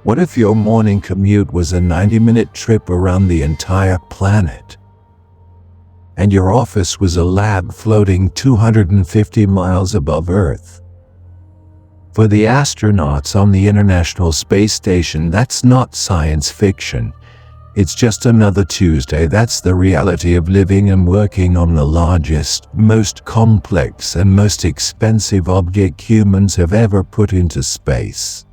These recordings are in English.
What if your morning commute was a 90-minute trip around the entire planet? And your office was a lab floating 250 miles above Earth? For the astronauts on the International Space Station, that's not science fiction. It's just another Tuesday. That's the reality of living and working on the largest, most complex, and most expensive object humans have ever put into space.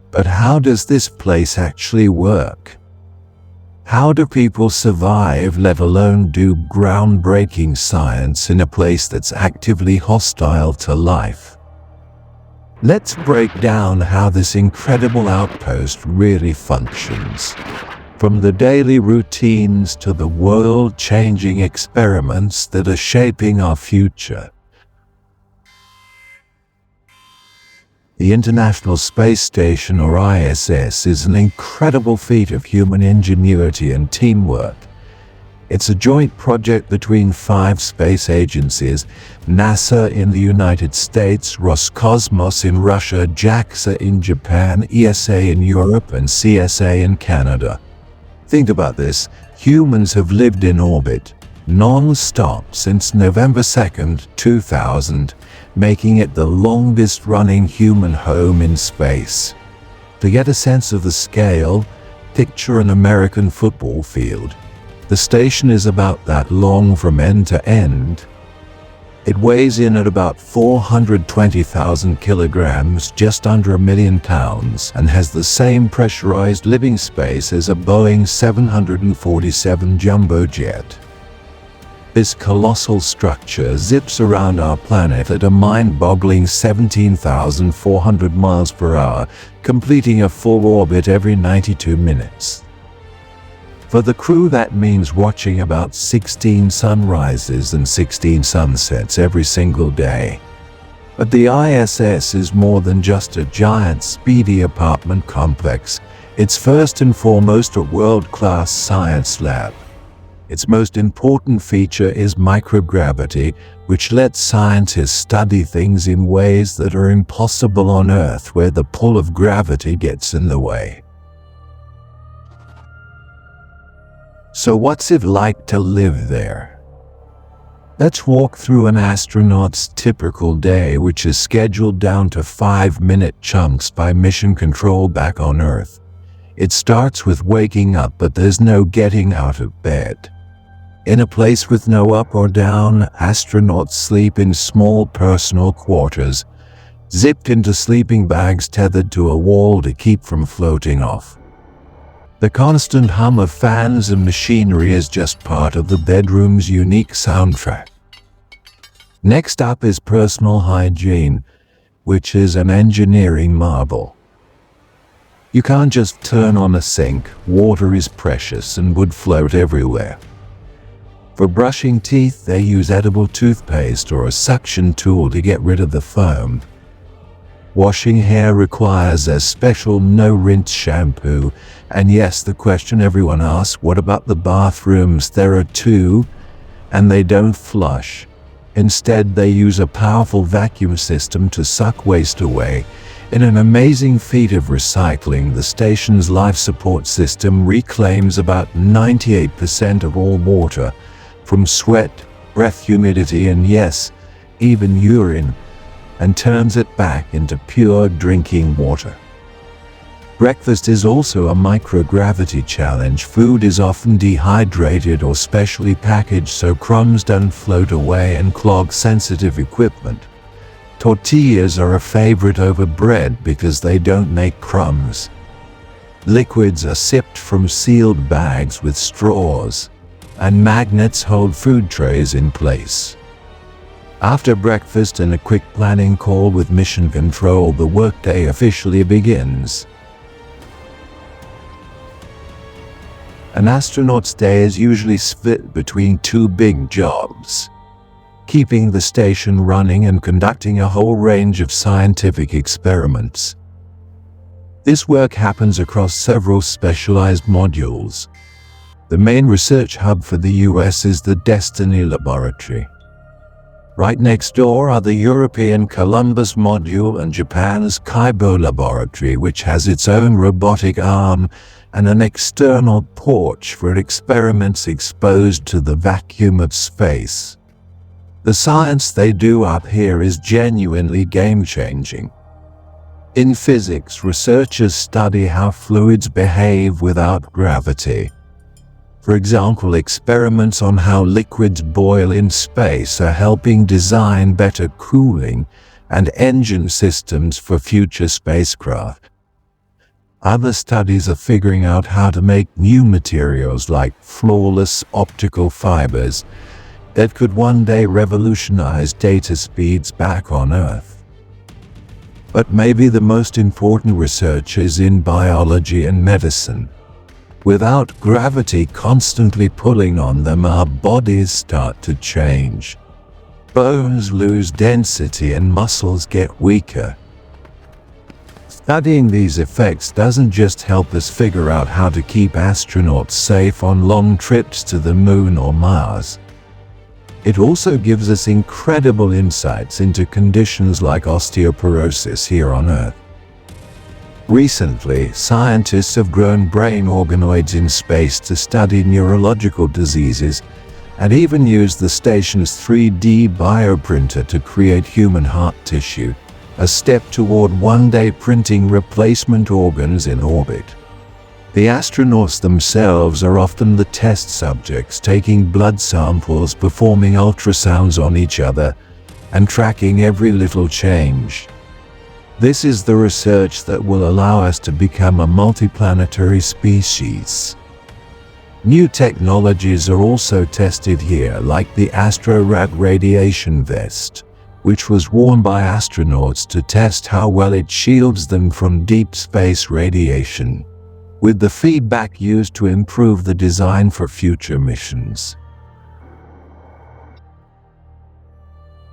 But how does this place actually work? How do people survive, let alone do groundbreaking science in a place that's actively hostile to life? Let's break down how this incredible outpost really functions. From the daily routines to the world-changing experiments that are shaping our future. The International Space Station, or ISS, is an incredible feat of human ingenuity and teamwork. It's a joint project between 5 space agencies: NASA in the United States, Roscosmos in Russia, JAXA in Japan, ESA in Europe, and CSA in Canada. Think about this: humans have lived in orbit, non-stop, since November 2nd, 2000, making it the longest-running human home in space. To get a sense of the scale, picture an American football field. The station is about that long from end to end. It weighs in at about 420,000 kilograms, just under 1 million pounds, and has the same pressurized living space as a Boeing 747 jumbo jet. This colossal structure zips around our planet at a mind-boggling 17,400 miles per hour, completing a full orbit every 92 minutes. For the crew, that means watching about 16 sunrises and 16 sunsets every single day. But the ISS is more than just a giant, speedy apartment complex. It's first and foremost a world-class science lab. Its most important feature is microgravity, which lets scientists study things in ways that are impossible on Earth, where the pull of gravity gets in the way. So what's it like to live there? Let's walk through an astronaut's typical day, which is scheduled down to 5-minute chunks by mission control back on Earth. It starts with waking up, but there's no getting out of bed. In a place with no up or down, astronauts sleep in small personal quarters, zipped into sleeping bags tethered to a wall to keep from floating off. The constant hum of fans and machinery is just part of the bedroom's unique soundtrack. Next up is personal hygiene, which is an engineering marvel. You can't just turn on a sink. Water is precious and would float everywhere. For brushing teeth, they use edible toothpaste or a suction tool to get rid of the foam. Washing hair requires a special no-rinse shampoo. And yes, the question everyone asks, what about the bathrooms? There are 2, and they don't flush. Instead, they use a powerful vacuum system to suck waste away. In an amazing feat of recycling, the station's life support system reclaims about 98% of all water, from sweat, breath, humidity, and yes, even urine, and turns it back into pure drinking water. Breakfast is also a microgravity challenge. Food is often dehydrated or specially packaged so crumbs don't float away and clog sensitive equipment. Tortillas are a favorite over bread because they don't make crumbs. Liquids are sipped from sealed bags with straws, and magnets hold food trays in place. After breakfast and a quick planning call with mission control, the workday officially begins. An astronaut's day is usually split between 2 big jobs: keeping the station running and conducting a whole range of scientific experiments. This work happens across several specialized modules. The main research hub for the US is the Destiny Laboratory. Right next door are the European Columbus module and Japan's Kaibo laboratory, which has its own robotic arm and an external porch for experiments exposed to the vacuum of space. The science they do up here is genuinely game-changing. In physics, researchers study how fluids behave without gravity. For example, experiments on how liquids boil in space are helping design better cooling and engine systems for future spacecraft. Other studies are figuring out how to make new materials like flawless optical fibers that could one day revolutionize data speeds back on Earth. But maybe the most important research is in biology and medicine. Without gravity constantly pulling on them, our bodies start to change. Bones lose density and muscles get weaker. Studying these effects doesn't just help us figure out how to keep astronauts safe on long trips to the Moon or Mars. It also gives us incredible insights into conditions like osteoporosis here on Earth. Recently, scientists have grown brain organoids in space to study neurological diseases and even used the station's 3D bioprinter to create human heart tissue, a step toward one day printing replacement organs in orbit. The astronauts themselves are often the test subjects, taking blood samples, performing ultrasounds on each other, and tracking every little change. This is the research that will allow us to become a multiplanetary species. New technologies are also tested here, like the AstroRad radiation vest, which was worn by astronauts to test how well it shields them from deep space radiation, with the feedback used to improve the design for future missions.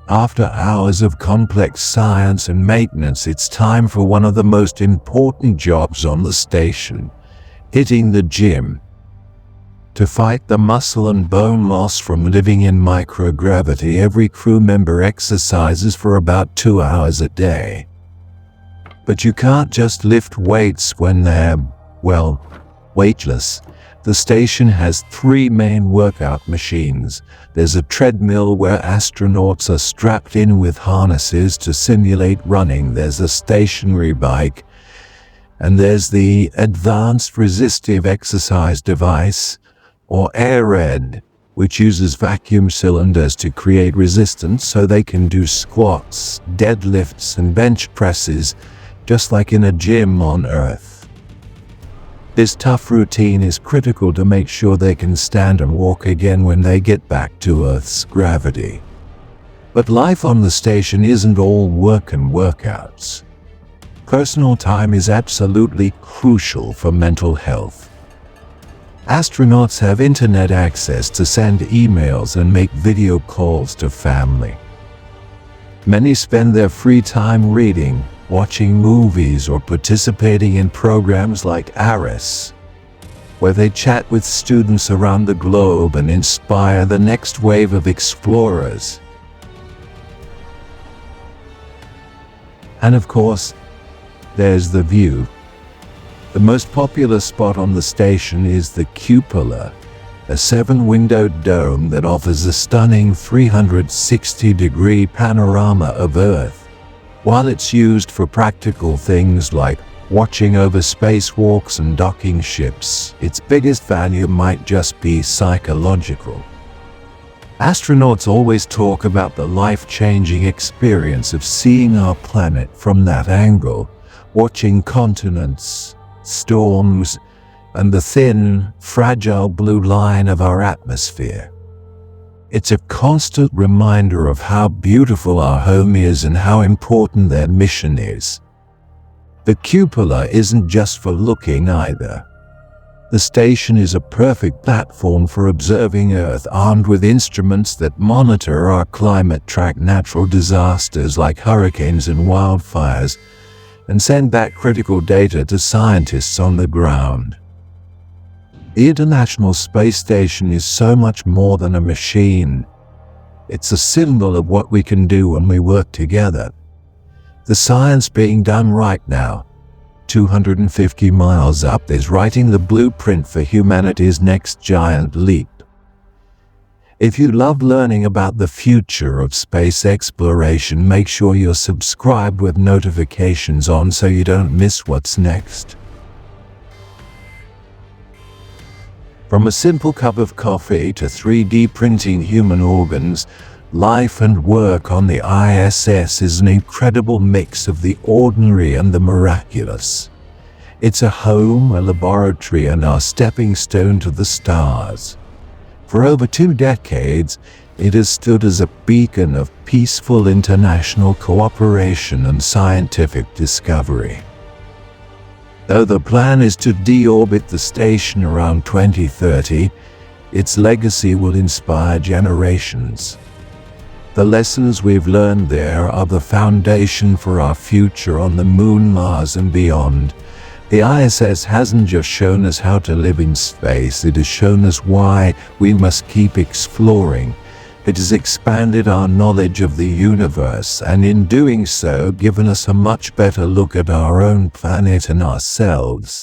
After hours of complex science and maintenance, it's time for one of the most important jobs on the station, hitting the gym. To fight the muscle and bone loss from living in microgravity, every crew member exercises for about 2 hours a day. But you can't just lift weights when they're, well, weightless. The station has 3 main workout machines. There's a treadmill where astronauts are strapped in with harnesses to simulate running. There's a stationary bike. And there's the Advanced Resistive Exercise Device, or AirRed, which uses vacuum cylinders to create resistance so they can do squats, deadlifts, and bench presses, just like in a gym on Earth. This tough routine is critical to make sure they can stand and walk again when they get back to Earth's gravity. But life on the station isn't all work and workouts. Personal time is absolutely crucial for mental health. Astronauts have internet access to send emails and make video calls to family. Many spend their free time reading, watching movies, or participating in programs like ARIS, where they chat with students around the globe and inspire the next wave of explorers. And of course, there's the view. The most popular spot on the station is the cupola, a 7-windowed dome that offers a stunning 360-degree panorama of Earth. While it's used for practical things like watching over spacewalks and docking ships, its biggest value might just be psychological. Astronauts always talk about the life-changing experience of seeing our planet from that angle, watching continents, storms, and the thin, fragile blue line of our atmosphere. It's a constant reminder of how beautiful our home is and how important their mission is. The cupola isn't just for looking either. The station is a perfect platform for observing Earth, armed with instruments that monitor our climate, track natural disasters like hurricanes and wildfires, and send back critical data to scientists on the ground. The International Space Station is so much more than a machine. It's a symbol of what we can do when we work together. The science being done right now, 250 miles up, is writing the blueprint for humanity's next giant leap. If you love learning about the future of space exploration, make sure you're subscribed with notifications on so you don't miss what's next. From a simple cup of coffee to 3D printing human organs, life and work on the ISS is an incredible mix of the ordinary and the miraculous. It's a home, a laboratory, and our stepping stone to the stars. For over 2 decades, it has stood as a beacon of peaceful international cooperation and scientific discovery. Though the plan is to deorbit the station around 2030, its legacy will inspire generations. The lessons we've learned there are the foundation for our future on the Moon, Mars, and beyond. The ISS hasn't just shown us how to live in space, it has shown us why we must keep exploring. It has expanded our knowledge of the universe, and in doing so, given us a much better look at our own planet and ourselves.